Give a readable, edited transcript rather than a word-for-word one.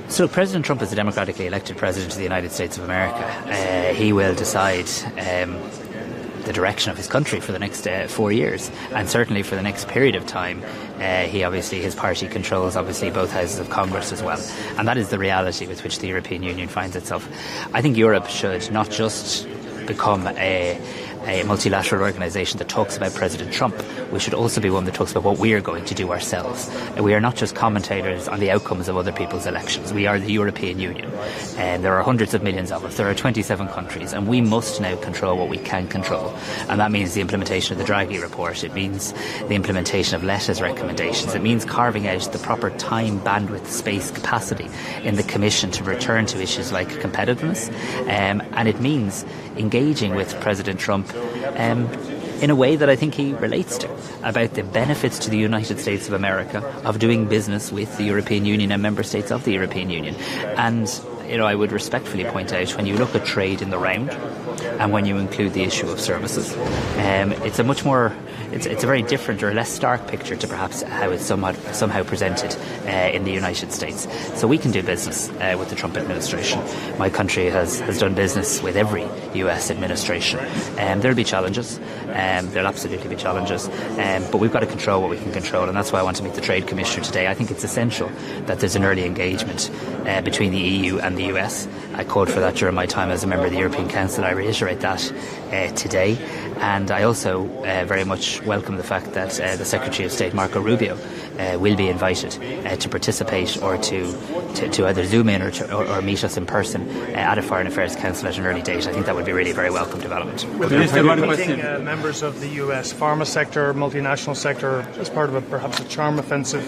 So President Trump is a democratically elected president of the United States of America. He will decide the direction of his country for the next 4 years, and certainly for the next period of time. His party controls both houses of Congress as well, and that is the reality with which the European Union finds itself. I think Europe should not just become a multilateral organisation that talks about President Trump. We should also be one that talks about what we are going to do ourselves. We are not just commentators on the outcomes of other people's elections. We are the European Union, and there are hundreds of millions of us. There are 27 countries, and we must now control what we can control, and that means the implementation of the Draghi report. It means the implementation of Letta's recommendations. It means carving out the proper time, bandwidth, space, capacity in the Commission to return to issues like competitiveness, and it means engaging with President Trump in a way that I think he relates to, about the benefits to the United States of America of doing business with the European Union and member states of the European Union. And I would respectfully point out, when you look at trade in the round and when you include the issue of services, it's a much more it's a very different or less stark picture to perhaps how it's somehow presented in the United States. So we can do business with the Trump administration. My country has done business with every US administration. There'll be challenges. There'll absolutely be challenges. But we've got to control what we can control, and that's why I want to meet the Trade Commissioner today. I think it's essential that there's an early engagement between the EU and the US. I called for that during my time as a member of the European Council. I reiterate that today. And I also very much welcome the fact that the Secretary of State, Marco Rubio, will be invited to participate or to either Zoom in or meet us in person at a Foreign Affairs Council at an early date. I think that would be really a very welcome development. Will there be meeting members of the US pharma sector, multinational sector, as part of perhaps a charm offensive